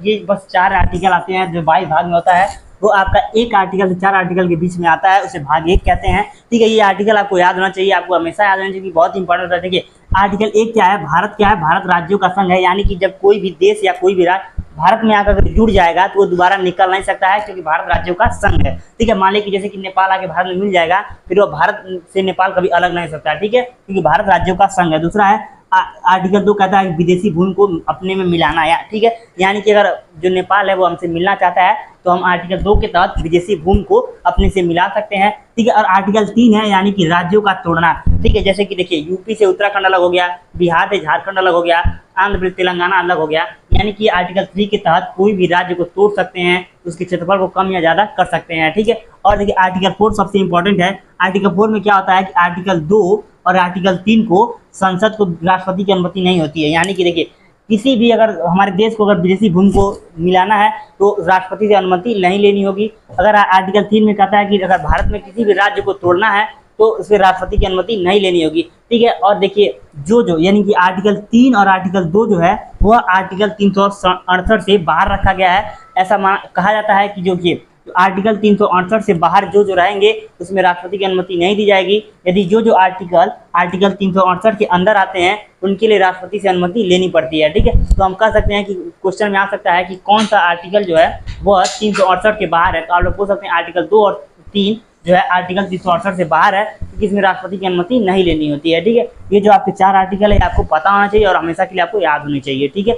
ये बस 4 आर्टिकल आते हैं जो 22 भाग में होता है, वो आपका एक आर्टिकल से 4 आर्टिकल के बीच में आता है, उसे भाग 1 कहते हैं। ठीक है, ये आर्टिकल आपको याद होना चाहिए, आपको हमेशा याद होना चाहिए, बहुत इंपॉर्टेंट है। देखिए आर्टिकल 1 क्या है, भारत क्या है, भारत राज्यों का संघ है, यानी कि जब कोई भी देश या कोई भी राज्य भारत में आकर जुड़ जाएगा तो वो दोबारा निकल नहीं सकता है, क्योंकि भारत राज्यों का संघ है। ठीक है, मान लीजिए कि जैसे कि नेपाल आके भारत में मिल जाएगा, फिर वो भारत से नेपाल कभी अलग नहीं हो सकता है। ठीक है, क्योंकि भारत राज्यों का संघ है। दूसरा है आर्टिकल 2 कहता है कि विदेशी भूमि को अपने में मिलाना, या ठीक है, यानी कि अगर जो नेपाल है वो हमसे मिलना चाहता है तो हम आर्टिकल 2 के तहत विदेशी भूमि को अपने से मिला सकते हैं। ठीक है, और आर्टिकल 3 है यानी कि राज्यों का तोड़ना। ठीक है, जैसे कि देखिए यूपी से उत्तराखंड अलग हो गया, बिहार से झारखंड अलग हो गया, आंध्र प्रदेश तेलंगाना अलग हो गया, यानी कि आर्टिकल 3 के तहत कोई भी राज्य को तोड़ सकते हैं, उसके क्षेत्रफल को कम या ज्यादा कर सकते हैं। ठीक है, और देखिए आर्टिकल 4 सबसे इंपॉर्टेंट है। आर्टिकल 4 में क्या होता है कि आर्टिकल 2 और आर्टिकल 3 को संसद को राष्ट्रपति की अनुमति नहीं होती है, यानी कि देखिए किसी भी अगर हमारे देश को अगर विदेशी भूमि को मिलाना है तो राष्ट्रपति से अनुमति नहीं लेनी होगी। अगर आर्टिकल 3 में कहता है कि अगर भारत में किसी भी राज्य को तोड़ना है तो उसमें राष्ट्रपति की अनुमति नहीं लेनी होगी। ठीक है, और देखिए जो यानी कि आर्टिकल 3 और आर्टिकल 2 जो है वह आर्टिकल 368 से बाहर रखा गया है। ऐसा कहा जाता है कि जो ये आर्टिकल 368 से बाहर जो रहेंगे उसमें राष्ट्रपति की अनुमति नहीं दी जाएगी। यदि जो आर्टिकल 368 के अंदर आते हैं उनके लिए राष्ट्रपति से अनुमति लेनी पड़ती है। ठीक है, तो हम कह सकते हैं कि क्वेश्चन में आ सकता है कि कौन सा आर्टिकल जो है वह 368 के बाहर है, तो आप लोग पूछ सकते हैं आर्टिकल 2 और 3 जो है आर्टिकल 368 से बाहर है, क्योंकि इसमें राष्ट्रपति की अनुमति नहीं लेनी होती है। ठीक है, ये जो आपके 4 आर्टिकल है आपको पता होना चाहिए और हमेशा के लिए आपको याद होनी चाहिए। ठीक है।